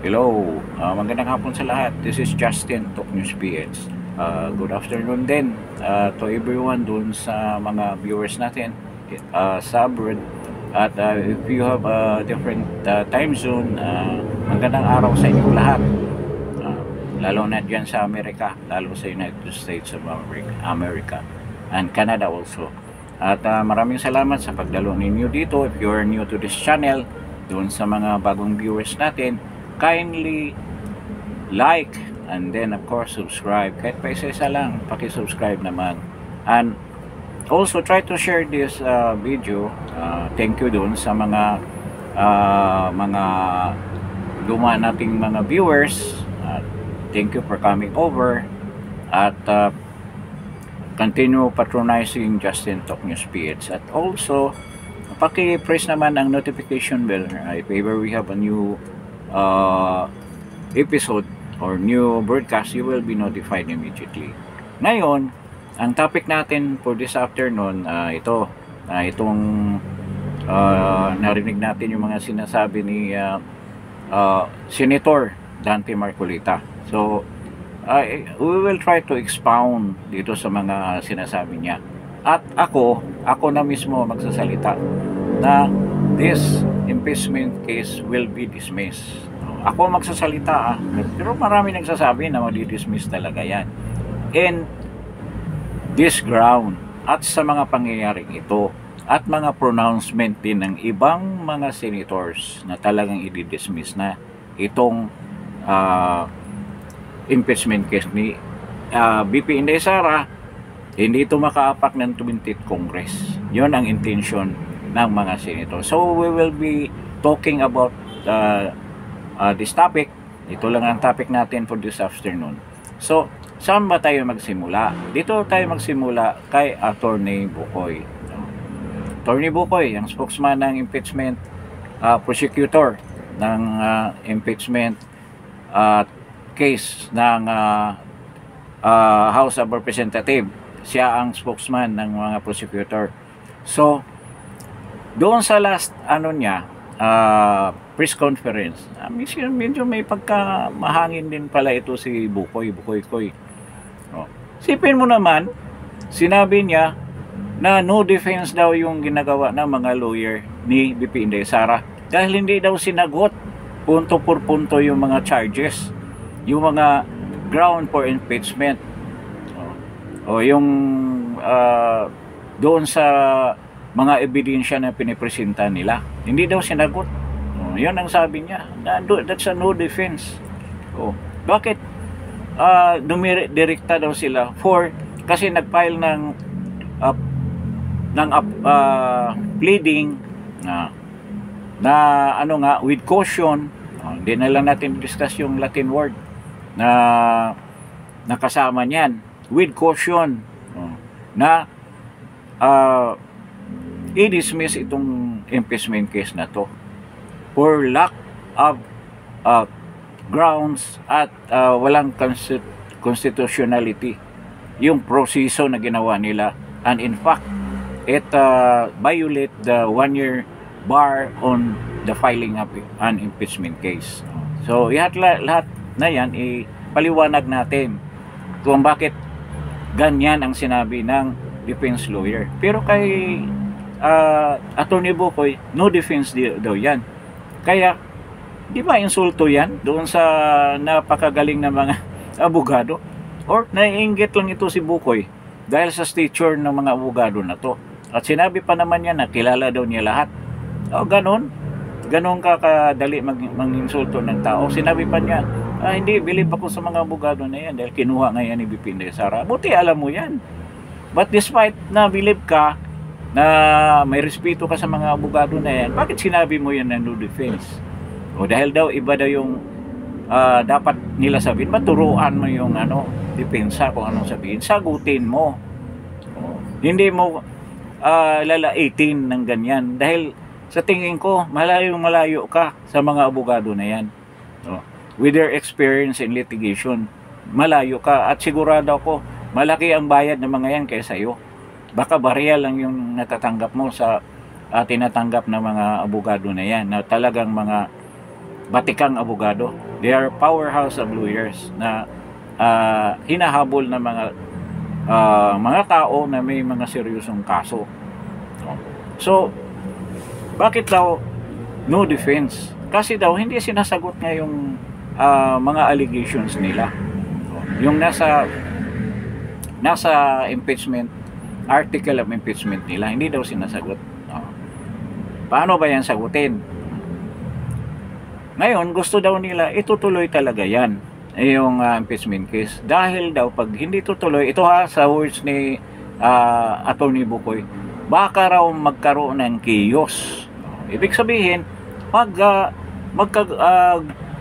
Hello, magandang hapon sa lahat. This is Justin, Talk News PH. Good afternoon din to everyone dun sa mga viewers natin sa abroad. At if you have a different time zone, magandang araw sa inyo lahat. Lalo na dyan sa Amerika, lalo sa United States of America and Canada also. At maraming salamat sa pagdalo ninyo dito. If you are new to this channel, doon sa mga bagong viewers natin, kindly like and then of course subscribe. Kahit pa isa-isa lang, paki-subscribe naman. And also try to share this video. Thank you doon sa mga luma nating mga viewers. Thank you for coming over at continue patronizing Justin Talk News PH. At also paki-press naman ang notification bell if ever we have a new episode or new broadcast, you will be notified immediately. Ngayon, ang topic natin for this afternoon, itong narinig natin yung mga sinasabi ni Senator Dante Marcolita. So we will try to expound dito sa mga sinasabi niya. At ako na mismo magsasalita na this impeachment case will be dismissed. Ako magsasalita pero marami nagsasabi na madi-dismiss talaga yan. And this ground at sa mga pangyayaring ito at mga pronouncement din ng ibang mga senators na talagang i-dismiss na itong impeachment case ni BP Inday Sara, hindi ito makaapak ng 20th Congress. Yun ang intention ng mga senator. So we will be talking about this topic. Ito lang ang topic natin for this afternoon. So saan ba tayo magsimula? Dito tayo magsimula kay Attorney Bukoy. Attorney Bukoy, ang spokesman ng impeachment prosecutor ng impeachment case ng House of Representatives. Siya ang spokesman ng mga prosecutor. So doon sa last press conference, medyo may pagkamahangin din pala ito si Bukoy. Sipin mo naman, sinabi niya na no defense daw yung ginagawa ng mga lawyer ni BP Inday Sara dahil hindi daw sinagot punto por punto yung mga charges, yung mga ground for impeachment o yung doon sa mga ebidensya na pinipresenta nila. Hindi daw sinagot. Yun ang sabi niya. That's a no defense. Bakit dumirekta daw sila kasi nag-file ng pleading na with caution. Hindi na lang natin discuss yung Latin word na nakasama niyan. With caution na i-dismiss itong impeachment case na to for lack of grounds at walang constitutionality yung proseso na ginawa nila, and in fact it violate the 1-year bar on the filing of an impeachment case. So lahat na yan ipaliwanag natin kung bakit ganyan ang sinabi ng defense lawyer. Pero kay Attorney Bukoy, no defense daw yan. Kaya, di ba insulto yan doon sa napakagaling na mga abogado? Or naiinggit lang ito si Bukoy dahil sa stature ng mga abogado na to. At sinabi pa naman niya na kilala daw niya lahat. Ganon ka kadali mag-insulto ng tao. Sinabi pa niya, hindi, believe ako sa mga abogado na yan dahil kinuha nga yan ni BP Inday Sara. Buti alam mo yan. But despite na believe ka na may respeto ka sa mga abogado na yan, bakit sinabi mo yan na no defense? Dahil daw iba daw yung dapat nila sabihin, maturuan mo yung depensa kung anong sabihin, sagutin mo. Hindi mo lalaitin ng ganyan dahil sa tingin ko malayo ka sa mga abogado na yan. With their experience in litigation, malayo ka at sigurado ako malaki ang bayad ng mga yan kaysa iyo. Baka barya lang yung natatanggap mo sa tinatanggap ng mga abogado na yan na talagang mga batikang abogado. They are powerhouse of lawyers na hinahabol ng mga tao na may mga seryosong kaso. So, bakit daw no defense? Kasi daw hindi sinasagot nga yung mga allegations nila. Yung nasa impeachment, article of impeachment nila, hindi daw sinasagot. Paano ba yan sagutin? Ngayon, gusto daw nila itutuloy talaga yan, yung impeachment case. Dahil daw pag hindi tutuloy, ito sa words ni Attorney Bukoy, baka raw magkaroon ng chaos. Ibig sabihin,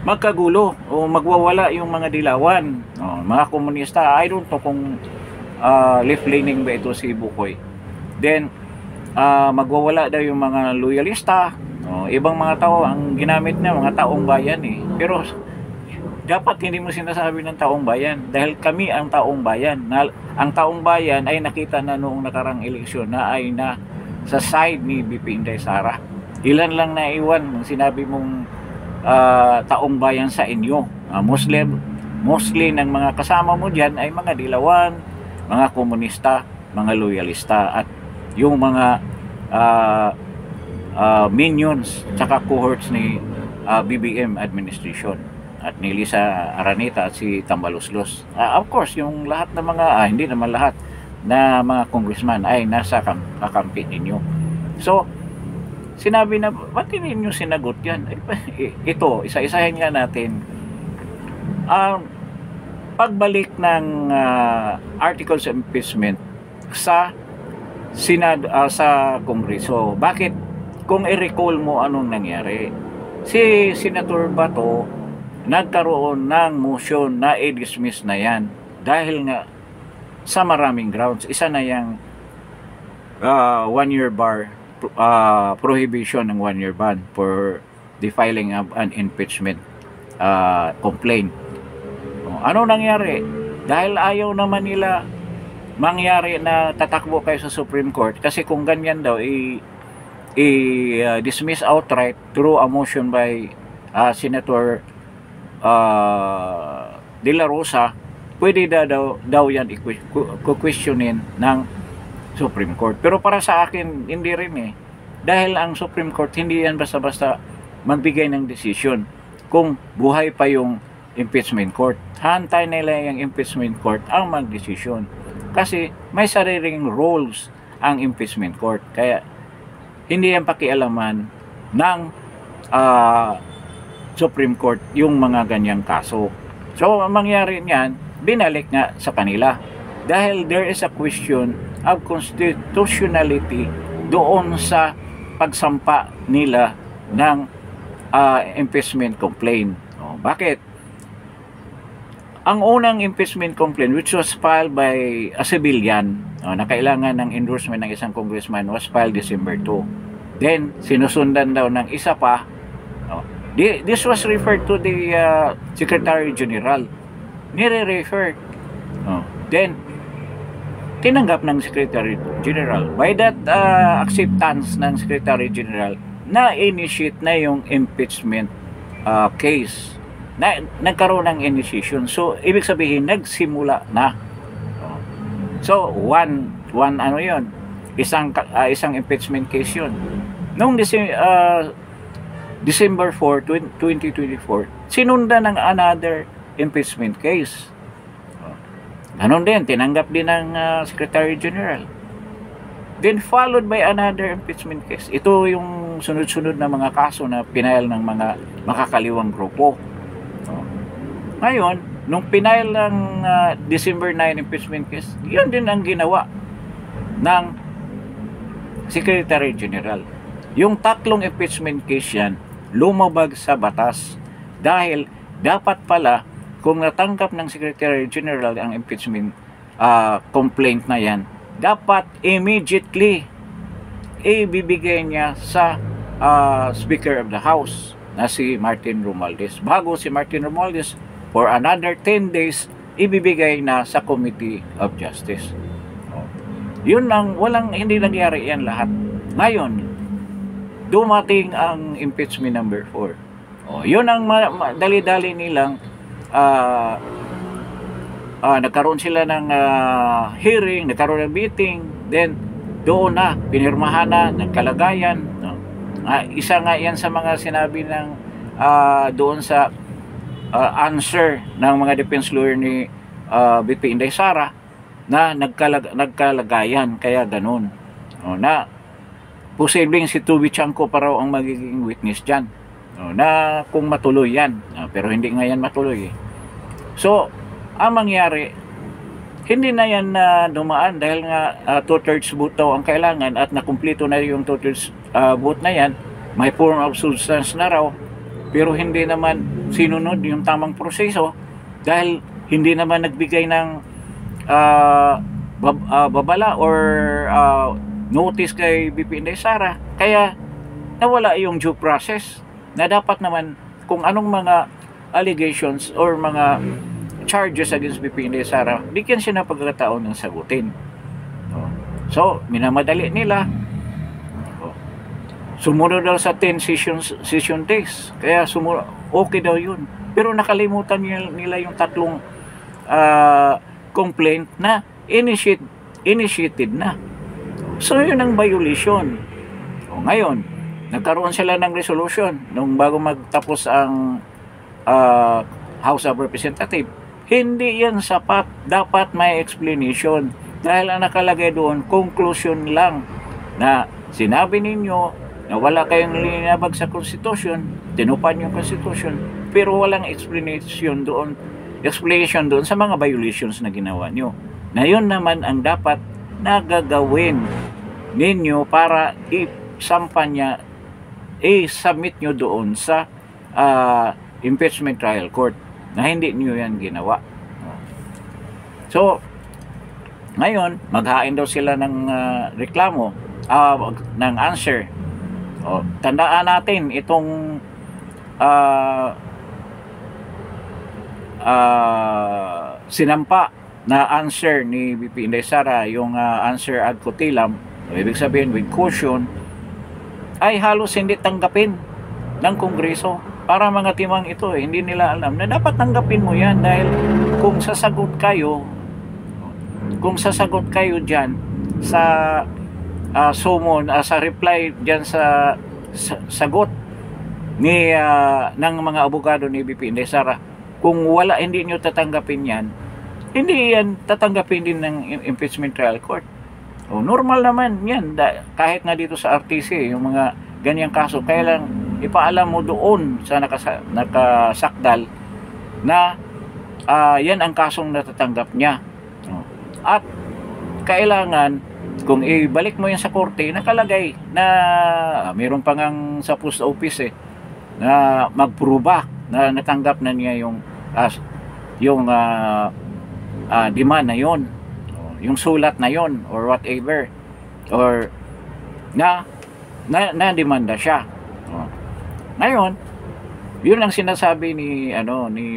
magkagulo o magwawala yung mga dilawan, mga komunista. I don't know kung left-leaning ba ito si Bukoy. Then magwawala daw yung mga loyalista, ibang mga tao. Ang ginamit na mga taong bayan pero dapat hindi mo sinasabi ng taong bayan, dahil kami ang taong bayan. Ang taong bayan ay nakita na noong nakarang eleksyon na ay na sa side ni BP Inday Sara. Ilan lang na iwan ng sinabi mong taong bayan sa inyo. Mostly ng mga kasama mo dyan ay mga dilawan, mga komunista, mga loyalista, at yung mga minions tsaka cohorts ni BBM administration at ni Lisa Araneta at si Tambaloslos. Of course, yung lahat ng mga, hindi naman lahat na mga congressman ay nasa kakampi ninyo. So, sinabi na, ba't hindi nyo sinagot yan? Ito, isa-isahin nga natin. Pagbalik ng articles of impeachment sa sa Kongreso. Bakit? Kung i-recall mo anong nangyari, si Senator Bato nagkaroon ng motion na i-dismiss na yan dahil nga sa maraming grounds. Isa na yung 1-year bar, prohibition ng 1-year ban for the filing of an impeachment complaint. Ano nangyari? Dahil ayaw naman nila mangyari na tatakbo kayo sa Supreme Court, kasi kung ganyan daw i-dismiss outright through a motion by Senator De La Rosa, pwede daw yan i-questionin ng Supreme Court. Pero para sa akin, hindi rin dahil ang Supreme Court hindi yan basta-basta magbigay ng decision kung buhay pa yung impeachment court. Hantay nila yung impeachment court ang mag-decision, kasi may sariling rules ang impeachment court. Kaya hindi yan pakialaman ng Supreme Court yung mga ganyang kaso. So, ang mangyari niyan, binalik nga sa kanila. Dahil there is a question of constitutionality doon sa pagsampa nila ng impeachment complaint. Bakit? Ang unang impeachment complaint, which was filed by a civilian, na kailangan ng endorsement ng isang congressman, was filed December 2. Then, sinusundan daw ng isa pa. This was referred to the Secretary General. Nire-refer. Then, tinanggap ng Secretary General. By that acceptance ng Secretary General, na-initiate na yung impeachment case. Nagkaroon ng initiation. So, ibig sabihin, nagsimula na. So, ano yun? Isang impeachment case yun. Noong December 4, 2024, sinundan ng another impeachment case. Ganon din, tinanggap din ng Secretary General. Then followed by another impeachment case. Ito yung sunod-sunod na mga kaso na pinail ng mga makakaliwang grupo. Ngayon, nung pinail ng December 9 impeachment case, yun din ang ginawa ng Secretary General. Yung tatlong impeachment case yan, lumabag sa batas. Dahil dapat pala, kung natanggap ng Secretary General ang impeachment complaint na yan, dapat immediately ibibigay niya sa Speaker of the House na si Martin Romualdez. Bago si Martin Romualdez, for another 10 days, ibibigay na sa Committee of Justice. Yun lang, hindi nangyari yan lahat. Ngayon, dumating ang impeachment number 4. Yun ang dali-dali nilang ah, nagkaroon sila ng hearing, nagkaroon ng meeting, then doon na, pinirmahan na, nagkalagayan. No? Isa nga yan sa mga sinabi ng doon sa answer ng mga defense lawyer ni BP Inday Sara na nagkalagayan, kaya ganun. Na posibleng si Tubi Chanko pa raw ang magiging witness dyan. Na kung matuloy yan. Pero hindi nga yan matuloy eh. So, ang mangyari, hindi na yan dumaan dahil nga 2/3 vote daw ang kailangan at nakumpleto na yung 2/3 vote na yan. May form of substance na raw. Pero hindi naman sinunod yung tamang proseso dahil hindi naman nagbigay ng babala or notice kay BP Inday Sara. Kaya nawala yung due process na dapat naman kung anong mga allegations or mga charges against BP Inday Sara, bigyan siya ng pagkakataon ng sagutin. So, minamadali nila. Sumunod daw sa 10 session days. Kaya okay daw yun. Pero nakalimutan nila yung tatlong complaint na initiated na. So, yun ang violation. Ngayon, nagkaroon sila ng resolution nung bago magtapos ang House of Representatives. Hindi yan sapat. Dapat may explanation. Dahil ang nakalagay doon, conclusion lang na sinabi ninyo na wala kayong linabag sa Constitution, tinupad yung Constitution, pero walang explanation doon sa mga violations na ginawa nyo. Na yun naman ang dapat na gagawin ninyo para i-submit nyo doon sa impeachment trial court na hindi nyo yan ginawa. So, ngayon, maghain daw sila ng reklamo, ng answer. Tandaan natin itong sinampa na answer ni BP Inday Sara, yung answer ad cotilam, ibig sabihin with caution, ay halos hindi tanggapin ng Kongreso. Para mga timang ito, hindi nila alam na dapat tanggapin mo yan dahil kung sasagot kayo dyan sa summon, sa reply dyan sa sagot ng mga abogado ni BP Inday Sara, kung hindi nyo tatanggapin yan, hindi yan tatanggapin din ng impeachment trial court. Normal naman yan, kahit na dito sa RTC yung mga ganyang kaso, kaya lang ipaalam mo doon sa nakasakdal na yan ang kasong natatanggap niya. At kailangan kung ibalik mo yan sa korte, nakalagay na mayroon pa ngang sa post office na magpruba na natanggap na niya yung demand na yon, yung sulat na yon or whatever, or na demanda siya. Ngayon, yun ang sinasabi ni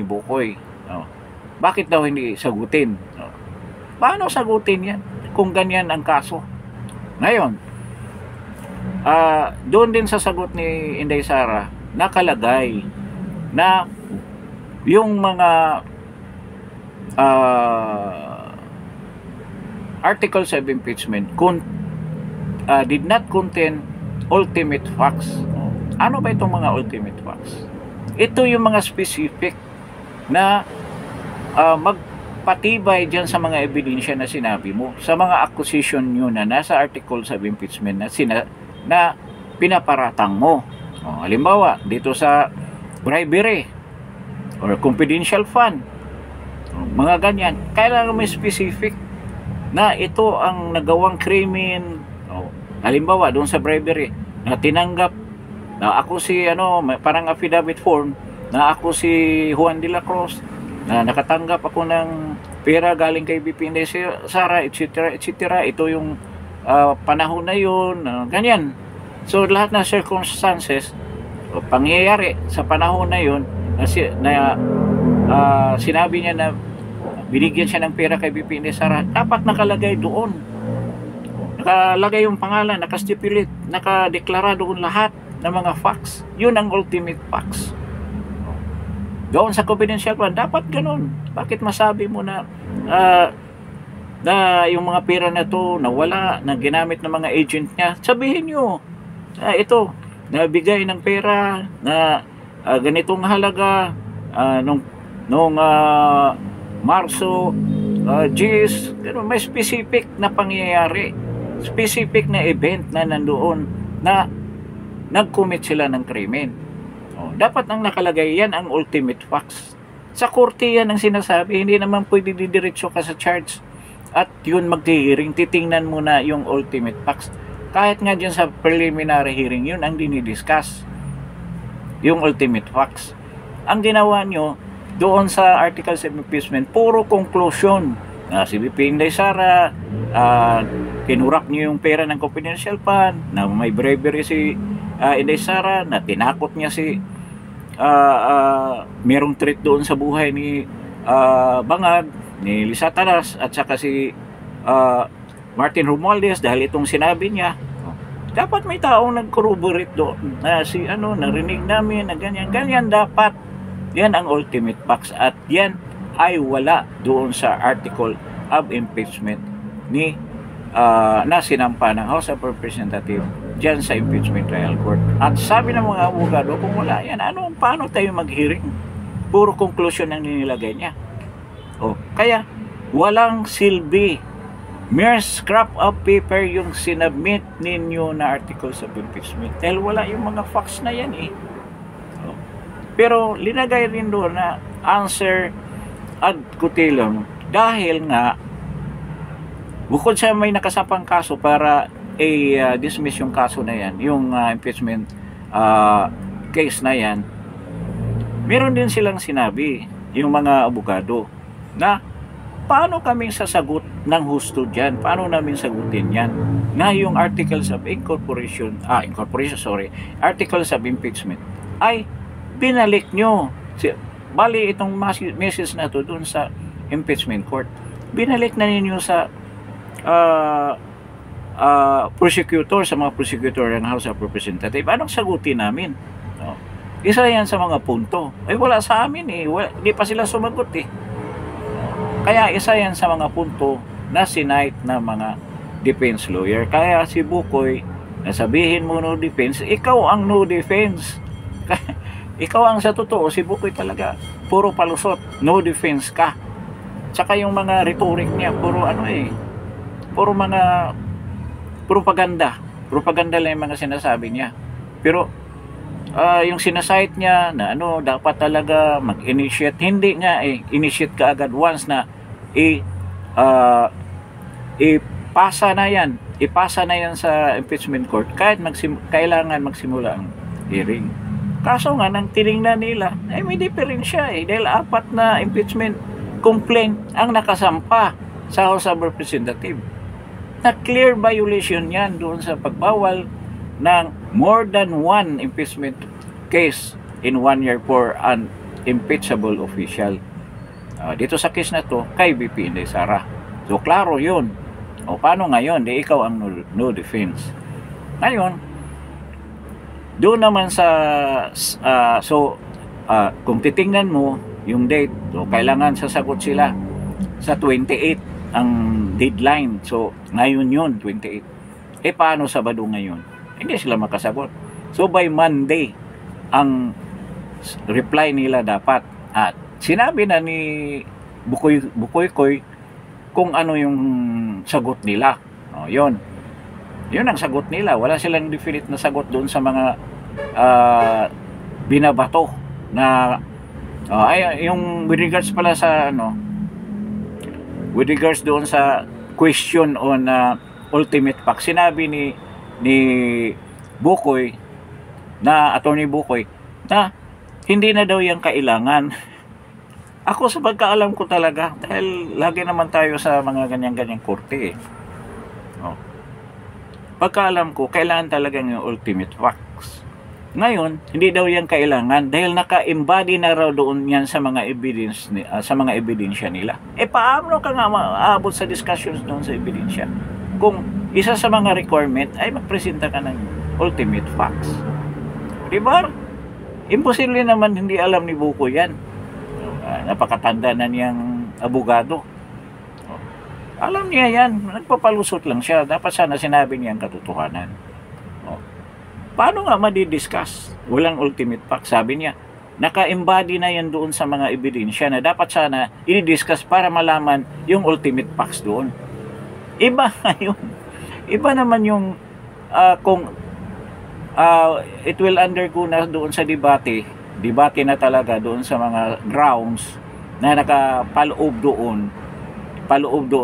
Bukoy. Bakit daw hindi sagutin? Paano sagutin yan kung ganyan ang kaso? Ngayon, doon din sa sagot ni Inday Sara, nakalagay na yung mga articles of impeachment did not contain ultimate facts. Ano ba itong mga ultimate facts? Ito yung mga specific na magpatibay dyan sa mga ebidensya na sinabi mo, sa mga accusation nyo na nasa articles of impeachment na pinaparatang mo. Halimbawa, dito sa bribery or confidential fund, mga ganyan, kailangan may specific na ito ang nagawang krimen. Halimbawa, doon sa bribery, na tinanggap na ako si parang affidavit form na ako si Juan de la Cruz, na nakatanggap ako ng pera galing kay BP Inday Sara, etc. Ito yung panahon na yun, ganyan. So lahat ng circumstances pangyayari sa panahon na yun na sinabi niya na binigyan siya ng pera kay BP Inday Sara, dapat nakalagay doon. Nakalagay yung pangalan, nakastipulate, nakadeklara doon lahat ng mga facts. Yun ang ultimate facts. Doon sa confidential fund, dapat ganun. Bakit masabi mo na na yung mga pera na to nawala, na ginamit ng mga agent niya? Sabihin nyo, ito, nabigay ng pera na ganitong halaga nung Marso, Gis, ganun, may specific na pangyayari, specific na event na nandoon na nag-commit sila ng krimen. Dapat ang nakalagay yan ang ultimate facts. Sa korte yan ang sinasabi, hindi naman pwede didiretso ka sa charge at yun mag-hearing, titingnan mo na yung ultimate facts. Kahit nga dyan sa preliminary hearing, yun ang dinidiscuss, yung ultimate facts. Ang ginawa nyo doon sa articles of impeachment, puro conclusion. Si VP Inday Sara, kinurap nyo yung pera ng confidential fund, na may bribery si Inday Sara, na tinakot niya si merong threat doon sa buhay ni Bangag, ni Lisa Talas, at saka si Martin Romualdez dahil itong sinabi niya. Dapat may taong nag-corroborate doon na narinig namin na ganyan dapat. Yan ang ultimate facts at yan ay wala doon sa article of impeachment na sinampa ng House of Representatives dyan sa impeachment trial court. At sabi ng mga abogado, kung wala yan, paano tayo mag-hearing? Puro conclusion ang nilagay niya. Kaya walang silbi, mere scrap of paper yung sinubmit ninyo na articles of impeachment dahil wala yung mga facts na yan eh. Pero linagay rin doon na answer ad cutilum dahil nga bukod sa may nakasapang kaso para dismiss yung kaso na yan, yung impeachment case na yan, meron din silang sinabi yung mga abogado na paano kaming sasagot ng husto dyan, paano namin sagutin yan na yung articles of articles of impeachment ay binalik nyo. Bali itong message na to dun sa impeachment court, binalik na ninyo sa prosecutor, sa mga prosecutor ng House of Representatives. Anong sagutin namin? Isa yan sa mga punto. Wala sa amin eh. Hindi pa sila sumagot eh. Kaya isa yan sa mga punto na sinight na mga defense lawyer. Kaya si Bukoy, nasabihin mo no defense, ikaw ang no defense. Ikaw ang sa totoo, si Bukoy talaga, puro palusot, no defense ka. Tsaka yung mga rhetoric niya, puro puro mga propaganda. Propaganda lang yung mga sinasabi niya. Pero yung sinasite niya na dapat talaga mag-initiate, hindi nga initiate ka agad once na ipasa na yan sa impeachment court kahit kailangan magsimula ang hearing. Kaso nga nang tiningnan nila may diferensya dahil 4 na impeachment complaint ang nakasampa sa House of Representatives na clear violation yan doon sa pagbawal ng more than one impeachment case in 1 year for an impeachable official. Dito sa case na to kay VP Inday Sara. So klaro yun. Paano ngayon? Ikaw ang no defense. Ngayon, doon naman sa kung titingnan mo yung date, kailangan sasagot sila sa 28 ang deadline. So ngayon yun, 28. Paano Sabado ngayon? Hindi sila makasagot. So by Monday ang reply nila dapat. At sinabi na ni Bukoy kung ano yung sagot nila. Yun ang sagot nila. Wala silang definite na sagot doon sa mga binabato na yung with regards pala sa with regards doon sa question on ultimate fact. Sinabi ni Bukoy na Attorney Bukoy na hindi na daw yan kailangan. Ako sa pagkaalam ko talaga, dahil lagi naman tayo sa mga ganyan-ganyang korte pagkaalam ko, kailangan talaga yung ultimate facts. Ngayon, hindi daw yan kailangan dahil naka-embody na raw doon yan sa mga evidence sa mga ebidensya nila. Paano ka nga maabot sa discussions doon sa ebidensya kung isa sa mga requirement ay magpresenta ka ng ultimate facts? Diba? Imposible naman hindi alam ni Buko yan. napakatanda na niyang abogado. Alam niya yan, nagpapalusot lang siya. Dapat sana sinabi niya ang katotohanan. Paano nga madidiscuss? Walang ultimate fact. Sabi niya, naka-embody na yan doon sa mga ebidensya na dapat sana i-discuss para malaman yung ultimate facts doon. Iba yun. Iba naman yung kung it will undergo na doon sa debate na talaga doon sa mga grounds na nakapaloob doon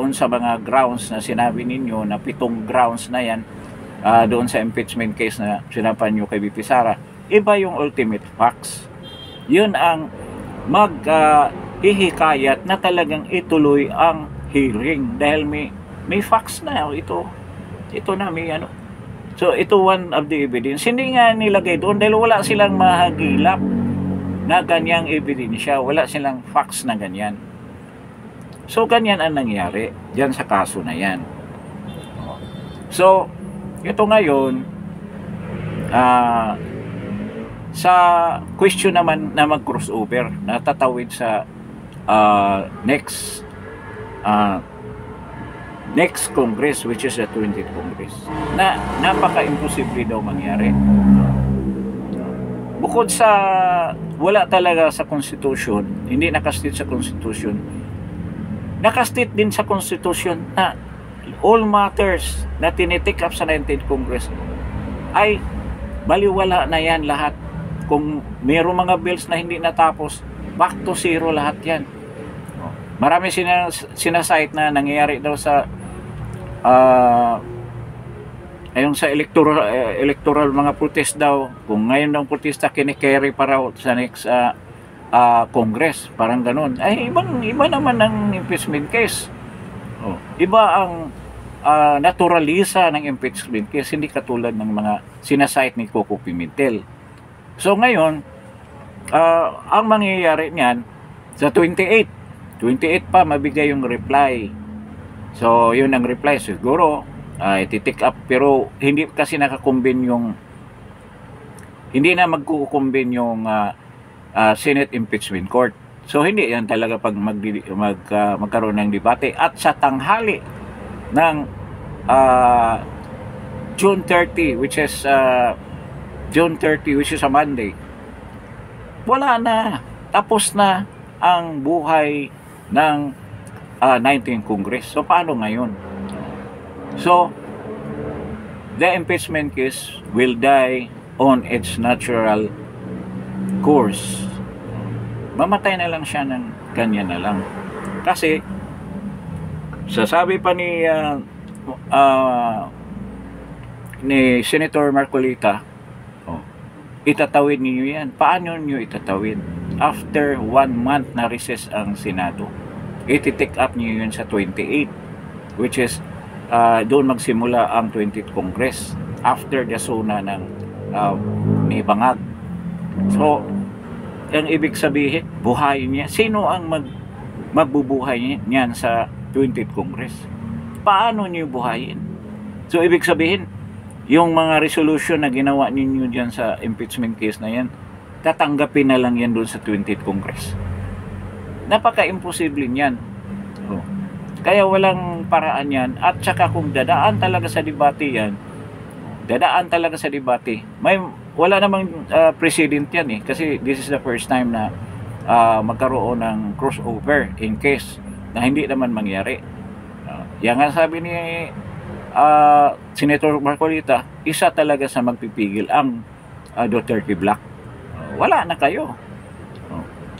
sa mga grounds na sinabi ninyo na 7 grounds na yan doon sa impeachment case na sinapan nyo kay BP Sara. Iba yung ultimate facts. Yun ang hihikayat na talagang ituloy ang hearing dahil may facts na ito na may ano. So ito one of the evidence. Hindi nga nilagay doon dahil wala silang mahagilap na ganyang ebidensya, wala silang facts na ganyan. So ganyan ang nangyari diyan sa kaso na yan. So ito ngayon sa question naman na mag-crossover, natatawid sa next Congress, which is the 20th Congress, na napaka-imposible daw mangyari. Bukod sa wala talaga sa Constitution, hindi nakastate sa Constitution, nakastate din sa Constitution na all matters na tinitake up sa 19th Congress ay baliwala na yan lahat. Kung mayroong mga bills na hindi natapos, back to zero lahat yan. Marami sinasite na nangyayari daw sa ayun sa electoral mga protest daw. Kung ngayon daw protesta kinikerry para sa next Congress, parang ganun. Ay iba naman ang impeachment case. Iba ang naturalisa ng impeachment case, hindi katulad ng mga sinasite ni Coco Pimentel. So ngayon, ang mangyayari niyan sa 28 pa mabigay yung reply. So yun ang reply siguro iti-take up, pero hindi kasi nakakumbin yung hindi na magkukumbin yung Senate Impeachment Court. So hindi yan talaga pag magkaroon ng debate. At sa tanghali ng June 30 which is a Monday, wala na, tapos na ang buhay ng 19th Congress. So paano ngayon? So the impeachment case will die on its natural course. Mamatay na lang siya ng ganyan na lang. Kasi sasabi pa ni Senator Marcolita, itatawid niyo yan. Paano niyo itatawid? After 1 month na recess ang Senado, iti-take up niyo yun sa 28, which is doon magsimula ang 20th Congress after the zona ng ni Bangag. So ang ibig sabihin, buhayin niya. Sino ang magbubuhay niyan sa 20th Congress? Paano niyo buhayin? So ibig sabihin, yung mga resolution na ginawa ninyo dyan sa impeachment case na yan, tatanggapin na lang yan doon sa 20th Congress. Napaka-imposible niyan. Kaya walang paraan yan. At saka kung dadaan talaga sa debate yan, wala namang precedent yan eh. Kasi this is the first time na magkaroon ng crossover in case na hindi naman mangyari. Yan nga sabi ni Senator Marcolita, isa talaga sa magpipigil ang Duterte Black. Wala na kayo.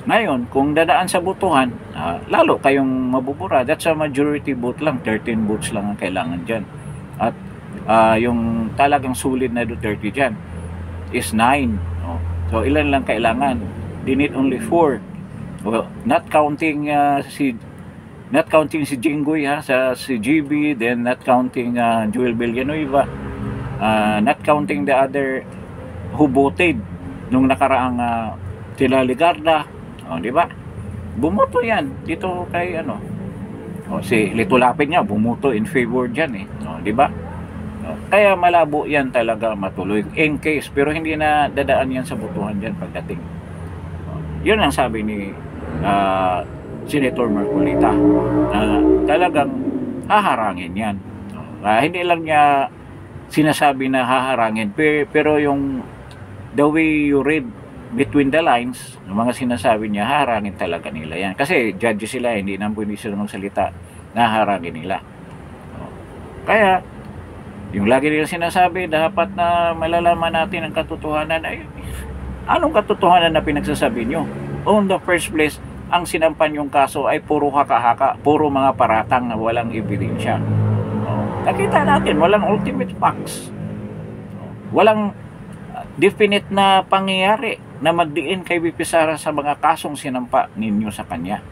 Ngayon, kung dadaan sa botohan, lalo kayong mabubura. That's a majority vote lang. 13 votes lang ang kailangan dyan. At yung talagang solid na Duterte dyan is 9. So, ilan lang kailangan? They need only 4. Well, not counting si Jinggoy si GB, then not counting Joel Villanueva, not counting the other who voted nung nakaraang sila Ligarda, di ba? Bumoto yan dito kay si Lito Lapid nga bumoto in favor diyan di ba? Kaya malabo yan talaga matuloy in case, pero hindi na dadaan yan sa botohan diyan pagdating. Yun ang sabi ni Senator Marcolita na talagang haharangin yan. Hindi lang niya sinasabi na haharangin, pero yung the way you read between the lines, yung mga sinasabi niya, haharangin talaga nila yan. Kasi judges sila, hindi naman pwede sila magsalita, haharangin nila. Kaya, yung lagi nila sinasabi, dapat na malalaman natin ang katotohanan. Ay, anong katotohanan na pinagsasabi nyo? On the first place, ang sinampan yung kaso ay puro haka-haka, puro mga paratang na walang ebidensya. Nakita natin, walang ultimate facts. Walang definite na pangyayari na magdiin kay VP Sara sa mga kasong sinampa ninyo sa kanya.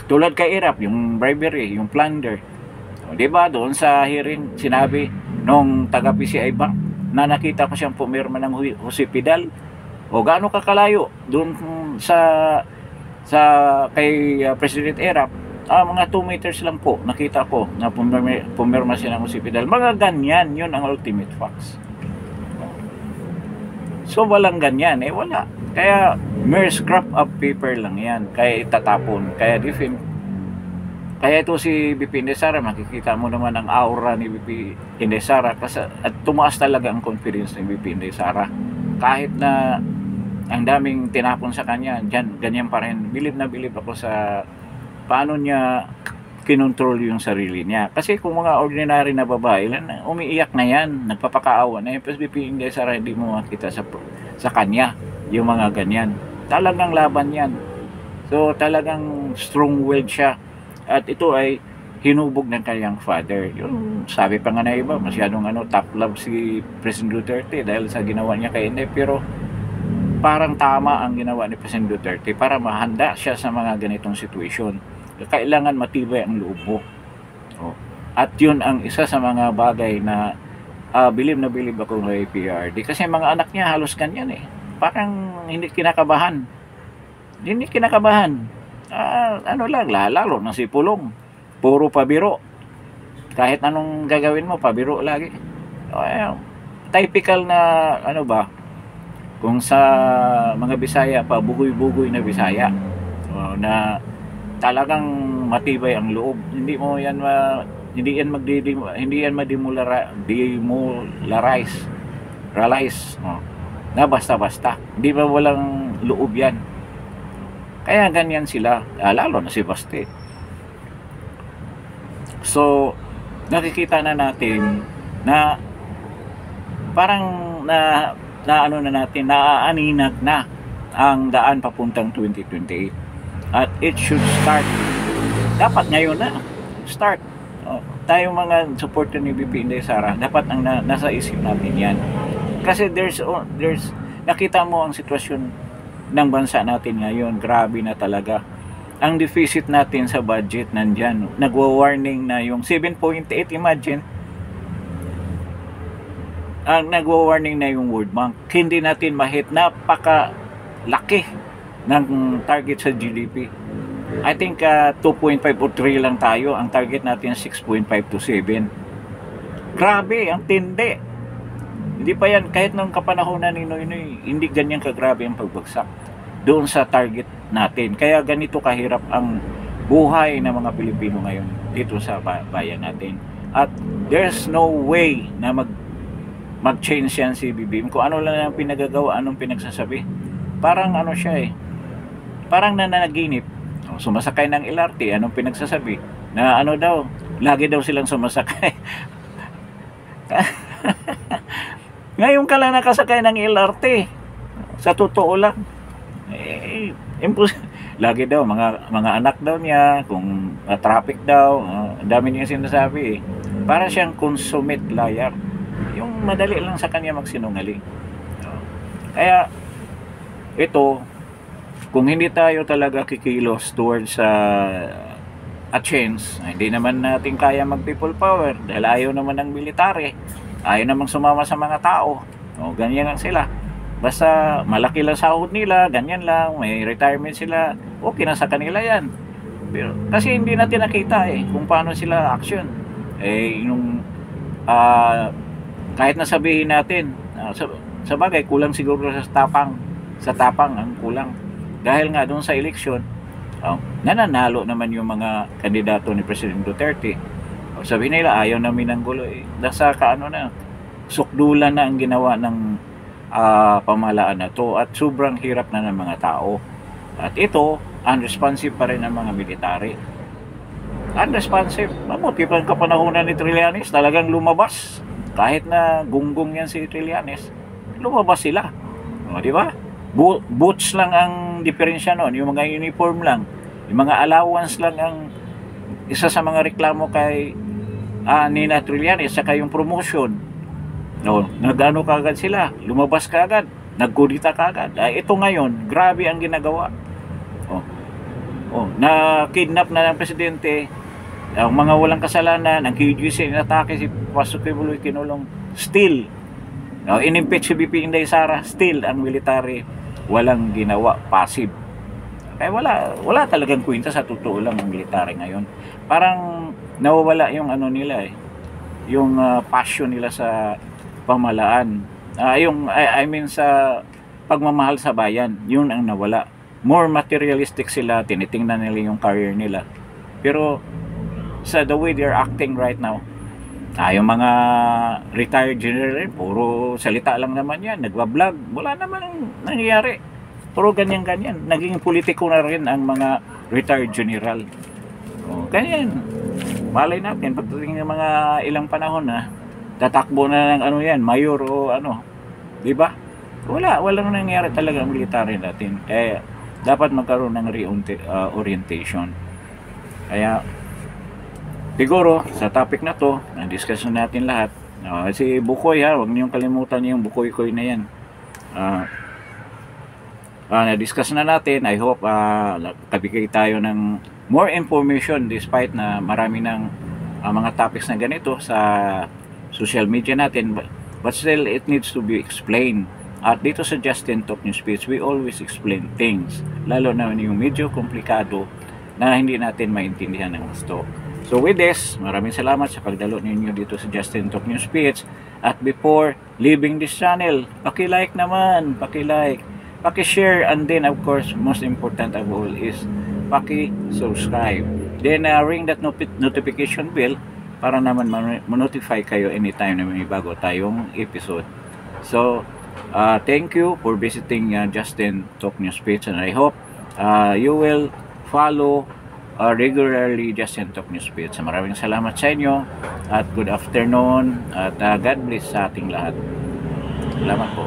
Tulad kay Irap, yung bribery, yung plunder. Diba, doon sa hearing, sinabi nung taga-PCI Bank na nakita ko siyang pumirma ng Husipidal. O gaano kakalayo doon sa kay President Irap, mga 2 meters lang po nakita ko na pumirma siya ng Husipidal. Mga ganyan, yun ang ultimate facts. So walang ganyan, wala. Kaya mere scrap of paper lang yan, kaya itatapon, kaya ito si VP Inday Sara, makikita mo naman ang aura ni VP Inday Sara kasi, at tumaas talaga ang confidence ni VP Inday Sara. Kahit na ang daming tinapon sa kanya, ganyan pa rin. Bilib na bilib ako sa paano niya kinontrol yung sarili niya. Kasi kung mga ordinary na babae, umiiyak na yan, nagpapakaawa na yan. Pero VP Inday Sara, hindi mo makita sa kanya yung mga ganyan. Talagang laban yan. So talagang strong-willed siya. At ito ay hinubog ng kanyang father. Yung sabi pa nga na iba, masyadong top love si President Duterte dahil sa ginawa niya kay Inday. Pero parang tama ang ginawa ni President Duterte para mahanda siya sa mga ganitong situation. Kailangan matibay ang loob mo. At yun ang isa sa mga bagay na bilib na bilib ako kay PRD. Kasi mga anak niya halos ganyan Parang hindi kinakabahan. Hindi kinakabahan. Lalo na si Pulong. Puro pabiro. Kahit anong gagawin mo, pabiro lagi. Typical na, kung sa mga Bisaya pa, bugoy-bugoy na Bisaya. Na talagang matibay ang loob. Hindi yan ma-demolarize. Na basta-basta. Hindi ba walang loob yan? Kaya ganyan sila, lalo na si Baste. So, nakikita na natin na parang naaaninag na ang daan papuntang 2028. At it should start. Dapat ngayon na start. Tayong mga supporter ni VP Inday Sara, dapat ang nasa isip natin yan. Kasi there's nakita mo ang sitwasyon ng bansa natin ngayon, grabe na talaga. Ang deficit natin sa budget nandyan. Nagwa-warning na yung 7.8, imagine. Nagwa-warning na yung World Bank. Hindi natin mahit, napaka-laki ng target sa GDP. I think 2.5 o 3 lang tayo. Ang target natin 6.5 to 7. Grabe, ang tindi. Hindi pa yan, kahit nung kapanahonan ni Noynoy, hindi ganyan kagrabe ang pagbagsak doon sa target natin. Kaya ganito kahirap ang buhay ng mga Pilipino ngayon dito sa bayan natin. At there's no way na mag-change yan si BBM. Kung ano lang ang pinagagawa, anong pinagsasabi. Parang siya parang nananaginip. Sumasakay ng LRT, anong pinagsasabi? Na daw, lagi daw silang sumasakay. Ngayon ka lang nakasakay ng LRT. Sa totoo lang. Lagi daw, mga anak daw niya, kung traffic daw, ang dami niya sinasabi Para siyang consummate liar. Yung madali lang sa kanya magsinungaling. Kaya, ito, kung hindi tayo talaga kikilos towards a change, hindi naman natin kaya mag-people power dahil ayaw naman ng military. Ayaw namang sumama sa mga tao. Ganyan lang sila. Basta malaki lang sahod nila, ganyan lang, may retirement sila, okay na sa kanila yan. Pero, kasi hindi natin nakita kung paano sila action. Kahit nasabihin natin, sa bagay, kulang siguro sa tapang ang kulang. Dahil nga doon sa eleksyon, Nananalo naman yung mga kandidato ni President Duterte. Sabi nila, ayaw namin ng gulo. Nasa kaano na, sukdulan na ang ginawa ng pamahalaan na to at sobrang hirap na ng mga tao. At ito, unresponsive pa rin ang mga military. Unresponsive. Mabuti pa ang kapanahunan ni Trillanes, talagang lumabas. Kahit na gunggong yan si Trillanes, lumabas sila. Di ba? Boots lang ang diferensya noon, yung mga uniform lang, yung mga allowance lang ang isa sa mga reklamo kay Nina Trillanes, saka yung promotion. Nagano kagad sila, lumabas kagad, nagkudita kagad. Ito ngayon, grabe ang ginagawa. Na kidnap na ng presidente, ang mga walang kasalanan, ang KGC, inatake si Pastor Kibuloy Kinulong, still, inimpeach si BP Inday Sara, still ang military walang ginawa, passive. Kaya wala talagang kwenta sa totoo lang ang military ngayon. Parang nawawala yung ano nila yung passion nila sa pamahalaan. I mean sa pagmamahal sa bayan, yun ang nawala. More materialistic sila, tinitingnan nila yung career nila. Pero sa the way they're acting right now, yung mga retired general, puro salita lang naman yan, nagwa-vlog, wala naman nangyayari. Puro ganyan-ganyan. Naging politiko na rin ang mga retired general. Ganyan. Malay natin, pagdating ng mga ilang panahon na, tatakbo na ng ano yan, mayor o ano. Diba? Walang nangyayari talaga ang military natin. Kaya, dapat magkaroon ng orientation. Kaya, siguro, sa topic na to, na-discuss natin lahat. Si Bukoy huwag niyong kalimutan yung Bukoy-koy na yan. Na-discuss na natin. I hope kabigay tayo ng more information despite na marami ng mga topics na ganito sa social media natin. But still, it needs to be explained. At dito sa Justin Talk News Page, we always explain things. Lalo na yung medyo komplikado na hindi natin maintindihan ng gusto. So with this, maraming salamat sa pagdalo ninyo dito sa Justin Talk News Page. At before leaving this channel, paki-like naman, paki-share, and then of course, most important of all is paki-subscribe. Then ring that notification bell para naman ma-notify kayo anytime na may bago tayong episode. So, thank you for visiting Justin Talk News Page, and I hope you will follow regularly Justin Talk News Page. So, maraming salamat sa inyo at good afternoon at God bless sa ating lahat. Salamat po.